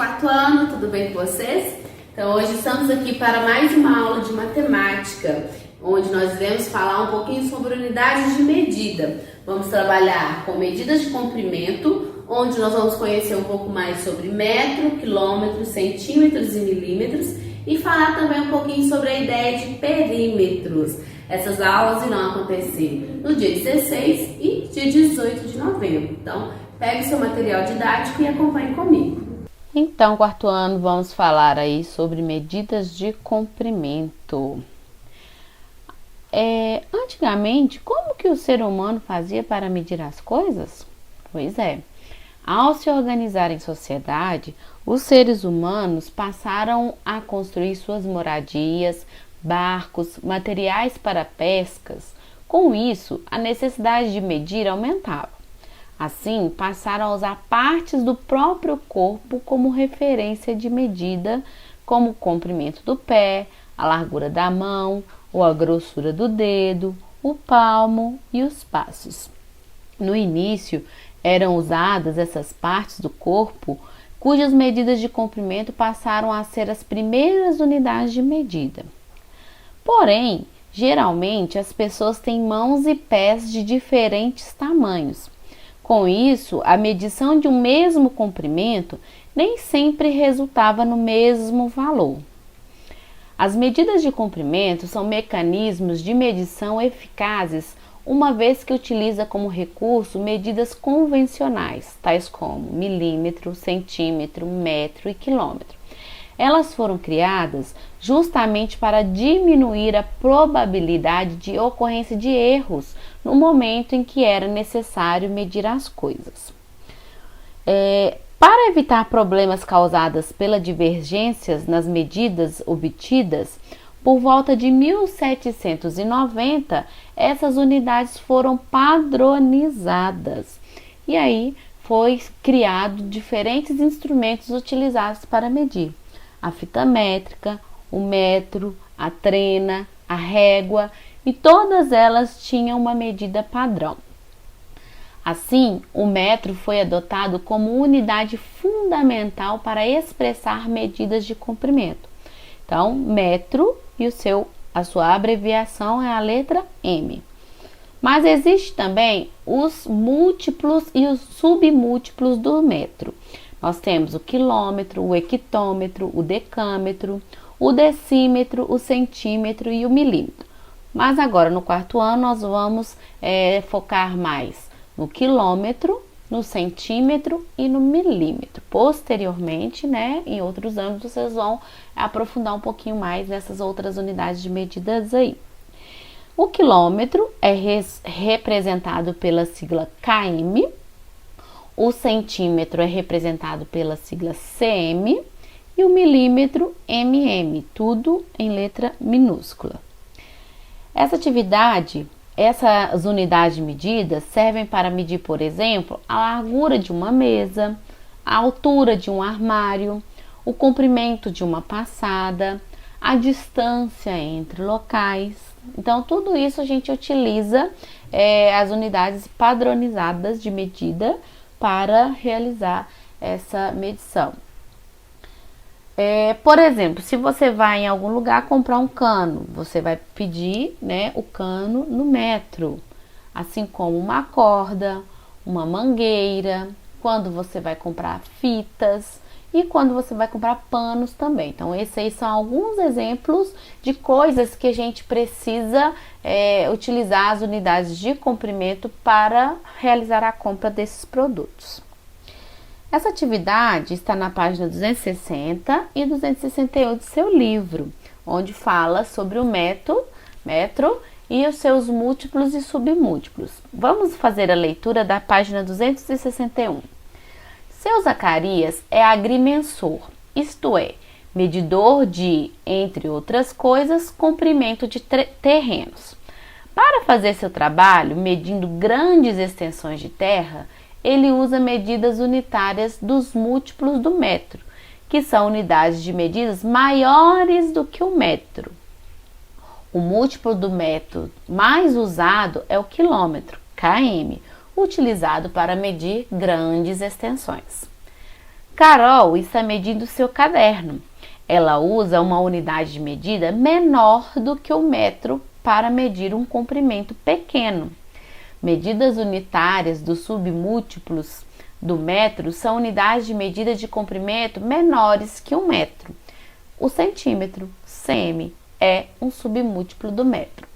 quarto ano, tudo bem com vocês? Então hoje estamos aqui para mais uma aula de matemática, onde nós iremos falar um pouquinho sobre unidades de medida. Vamos trabalhar com medidas de comprimento, onde nós vamos conhecer um pouco mais sobre metro, quilômetro, centímetros e milímetros, e falar também um pouquinho sobre a ideia de perímetros. Essas aulas irão acontecer no dia 16 e dia 18 de novembro. Então, pegue seu material didático e acompanhe comigo. Então, quarto ano, vamos falar aí sobre medidas de comprimento. Antigamente, como que o ser humano fazia para medir as coisas? Pois é, ao se organizar em sociedade, os seres humanos passaram a construir suas moradias, barcos, materiais para pescas. Com isso, a necessidade de medir aumentava. Assim, passaram a usar partes do próprio corpo como referência de medida, como o comprimento do pé, a largura da mão ou a grossura do dedo, o palmo e os passos. No início, eram usadas essas partes do corpo cujas medidas de comprimento passaram a ser as primeiras unidades de medida. Porém, geralmente as pessoas têm mãos e pés de diferentes tamanhos. Com isso, a medição de um mesmo comprimento nem sempre resultava no mesmo valor. As medidas de comprimento são mecanismos de medição eficazes, uma vez que utiliza como recurso medidas convencionais, tais como milímetro, centímetro, metro e quilômetro. Elas foram criadas justamente para diminuir a probabilidade de ocorrência de erros no momento em que era necessário medir as coisas. Para evitar problemas causados pelas divergências nas medidas obtidas, por volta de 1790, essas unidades foram padronizadas. E aí foi criado diferentes instrumentos utilizados para medir. A fita métrica, o metro, a trena, a régua, e todas elas tinham uma medida padrão. Assim, o metro foi adotado como unidade fundamental para expressar medidas de comprimento. Então, metro e a sua abreviação é a letra M. Mas existe também os múltiplos e os submúltiplos do metro. Nós temos o quilômetro, o hectômetro, o decâmetro, o decímetro, o centímetro e o milímetro. Mas agora no quarto ano nós vamos focar mais no quilômetro, no centímetro e no milímetro. Posteriormente, em outros anos vocês vão aprofundar um pouquinho mais nessas outras unidades de medidas aí. O quilômetro é representado pela sigla km, o centímetro é representado pela sigla cm e o milímetro mm, tudo em letra minúscula. Essas unidades de medida servem para medir, por exemplo, a largura de uma mesa, a altura de um armário, o comprimento de uma passada, a distância entre locais. Então, tudo isso a gente utiliza as unidades padronizadas de medida para realizar essa medição. Por exemplo, se você vai em algum lugar comprar um cano, você vai pedir o cano no metro, assim como uma corda, uma mangueira, quando você vai comprar fitas e quando você vai comprar panos também. Então, esses aí são alguns exemplos de coisas que a gente precisa utilizar as unidades de comprimento para realizar a compra desses produtos. Essa atividade está na página 260 e 261 do seu livro, onde fala sobre o metro e os seus múltiplos e submúltiplos. Vamos fazer a leitura da página 261. Seu Zacarias é agrimensor, isto é, medidor de, entre outras coisas, comprimento de terrenos. Para fazer seu trabalho, medindo grandes extensões de terra, ele usa medidas unitárias dos múltiplos do metro, que são unidades de medidas maiores do que o metro. O múltiplo do metro mais usado é o quilômetro, km, utilizado para medir grandes extensões. Carol está medindo seu caderno. Ela usa uma unidade de medida menor do que o metro para medir um comprimento pequeno. Medidas unitárias dos submúltiplos do metro são unidades de medida de comprimento menores que um metro. O centímetro, cm, é um submúltiplo do metro.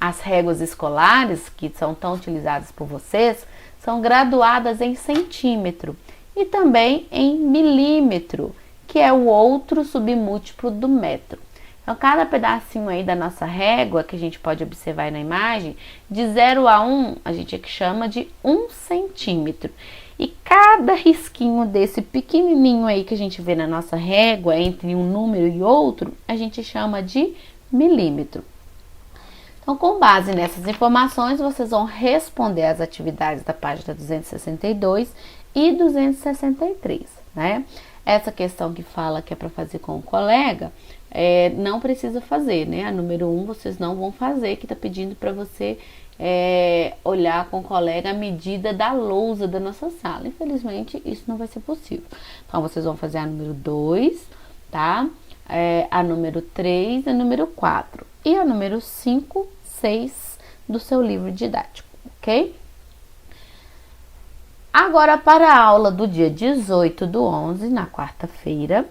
As réguas escolares, que são tão utilizadas por vocês, são graduadas em centímetro e também em milímetro, que é o outro submúltiplo do metro. Então, cada pedacinho aí da nossa régua, que a gente pode observar aí na imagem, de 0 a 1, a gente é que chama de 1 centímetro. E cada risquinho desse pequenininho aí que a gente vê na nossa régua, entre um número e outro, a gente chama de milímetro. Então, com base nessas informações, vocês vão responder as atividades da página 262 e 263, né? Essa questão que fala que é para fazer com o colega, não precisa fazer, né? A número 1 vocês não vão fazer, que tá pedindo para você olhar com o colega a medida da lousa da nossa sala. Infelizmente, isso não vai ser possível. Então, vocês vão fazer a número 2, tá? A número 3 e a número 4. E a número 5, 6 do seu livro didático, ok? Agora, para a aula do dia 18/11, na quarta-feira,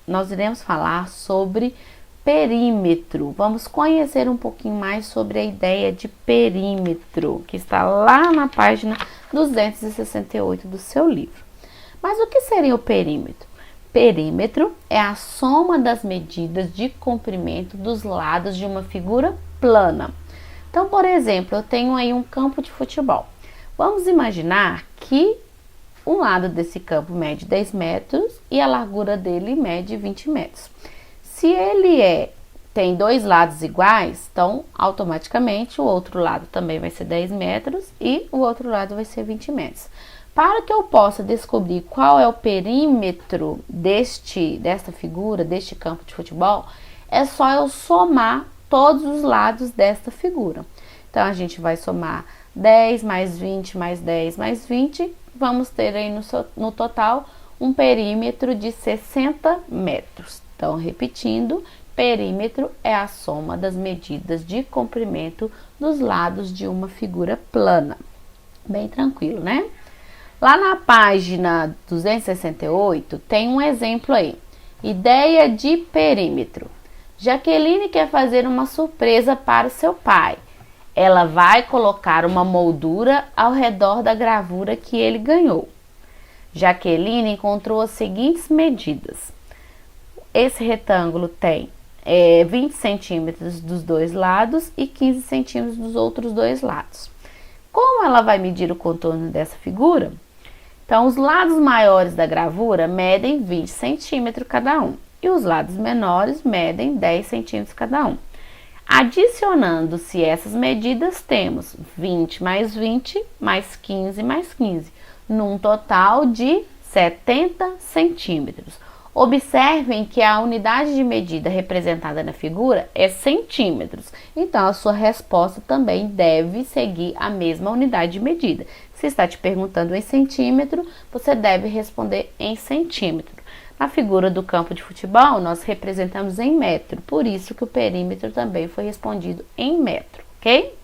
nós iremos falar sobre perímetro. Vamos conhecer um pouquinho mais sobre a ideia de perímetro, que está lá na página 268 do seu livro. Mas o que seria o perímetro? Perímetro é a soma das medidas de comprimento dos lados de uma figura plana. Então, por exemplo, eu tenho aí um campo de futebol. Vamos imaginar que um lado desse campo mede 10 metros e a largura dele mede 20 metros. Se ele tem dois lados iguais, então automaticamente o outro lado também vai ser 10 metros e o outro lado vai ser 20 metros. Para que eu possa descobrir qual é o perímetro desta figura, deste campo de futebol, é só eu somar todos os lados desta figura. Então, a gente vai somar 10 mais 20 mais 10 mais 20, vamos ter aí no total um perímetro de 60 metros. Então, repetindo, perímetro é a soma das medidas de comprimento dos lados de uma figura plana. Bem tranquilo, né? Lá na página 268 tem um exemplo aí. Ideia de perímetro. Jaqueline quer fazer uma surpresa para o seu pai. Ela vai colocar uma moldura ao redor da gravura que ele ganhou. Jaqueline encontrou as seguintes medidas. Esse retângulo tem 20 centímetros dos dois lados e 15 centímetros dos outros dois lados. Como ela vai medir o contorno dessa figura? Então, os lados maiores da gravura medem 20 centímetros cada um e os lados menores medem 10 centímetros cada um. Adicionando-se essas medidas, temos 20 mais 20 mais 15 mais 15, num total de 70 centímetros. Observem que a unidade de medida representada na figura é centímetros, então a sua resposta também deve seguir a mesma unidade de medida. Se está te perguntando em centímetro, você deve responder em centímetro. Na figura do campo de futebol, nós representamos em metro, por isso que o perímetro também foi respondido em metro, ok?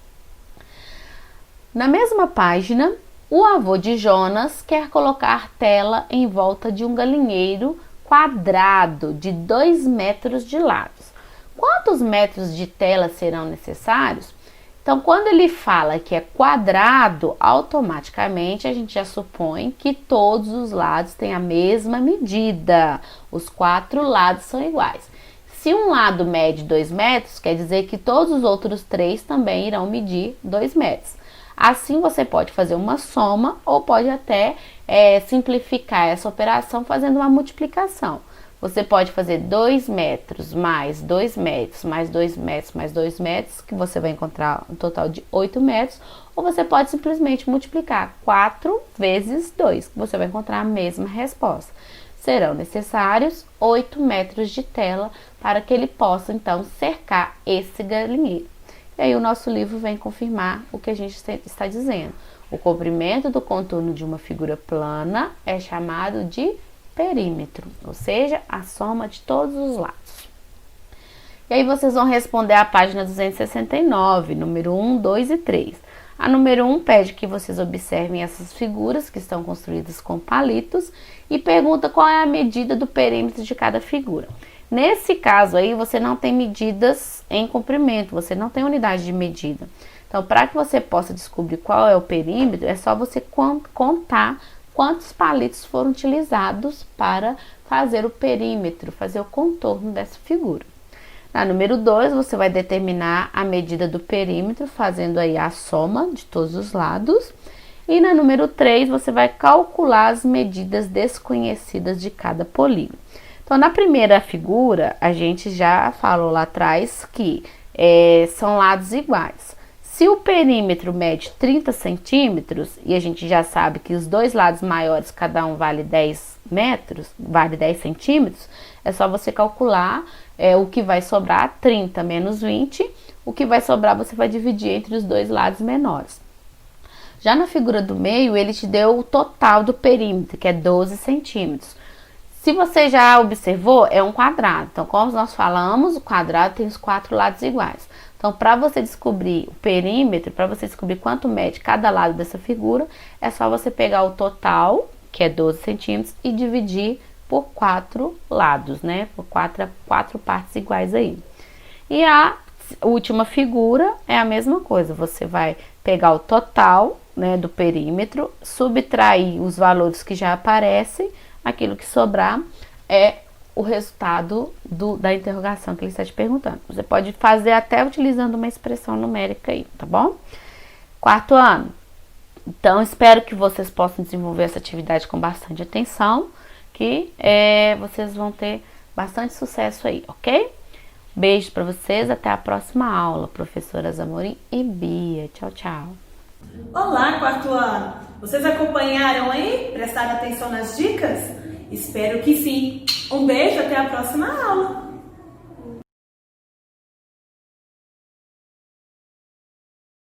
Na mesma página, o avô de Jonas quer colocar tela em volta de um galinheiro quadrado de 2 metros de lados. Quantos metros de tela serão necessários? Então, quando ele fala que é quadrado, automaticamente a gente já supõe que todos os lados têm a mesma medida. Os 4 lados são iguais. Se um lado mede 2 metros, quer dizer que todos os outros 3 também irão medir 2 metros. Assim, você pode fazer uma soma ou pode até simplificar essa operação fazendo uma multiplicação. Você pode fazer 2 metros mais 2 metros mais 2 metros mais 2 metros, que você vai encontrar um total de 8 metros, ou você pode simplesmente multiplicar 4 vezes 2, que você vai encontrar a mesma resposta. Serão necessários 8 metros de tela para que ele possa, então, cercar esse galinheiro. E aí o nosso livro vem confirmar o que a gente está dizendo. O comprimento do contorno de uma figura plana é chamado de perímetro, ou seja, a soma de todos os lados. E aí vocês vão responder a página 269, número 1, 2 e 3. A número 1 pede que vocês observem essas figuras que estão construídas com palitos e pergunta qual é a medida do perímetro de cada figura. Nesse caso aí, você não tem medidas em comprimento, você não tem unidade de medida. Então, para que você possa descobrir qual é o perímetro, é só você contar quantos palitos foram utilizados para fazer o perímetro, fazer o contorno dessa figura. Na número 2, você vai determinar a medida do perímetro, fazendo aí a soma de todos os lados. E na número 3, você vai calcular as medidas desconhecidas de cada polígono. Então, na primeira figura, a gente já falou lá atrás que são lados iguais. Se o perímetro mede 30 centímetros, e a gente já sabe que os dois lados maiores, cada um vale 10 metros, vale 10 centímetros, é só você calcular o que vai sobrar, 30 menos 20, o que vai sobrar você vai dividir entre os dois lados menores. Já na figura do meio, ele te deu o total do perímetro, que é 12 centímetros. Se você já observou, é um quadrado. Então, como nós falamos, o quadrado tem os 4 lados iguais. Então, para você descobrir o perímetro, para você descobrir quanto mede cada lado dessa figura, é só você pegar o total, que é 12 centímetros, e dividir por 4 lados, né? Por quatro partes iguais aí. E a última figura é a mesma coisa. Você vai pegar o total, né, do perímetro, subtrair os valores que já aparecem, aquilo que sobrar é o resultado da interrogação que ele está te perguntando. Você pode fazer até utilizando uma expressão numérica aí, tá bom? 4º ano. Então, espero que vocês possam desenvolver essa atividade com bastante atenção, que vocês vão ter bastante sucesso aí, ok? Beijo para vocês, até a próxima aula, professoras Amorim e Bia. Tchau, tchau. Olá, 4º ano! Vocês acompanharam aí? Prestaram atenção nas dicas? Espero que sim. Um beijo, até a próxima aula!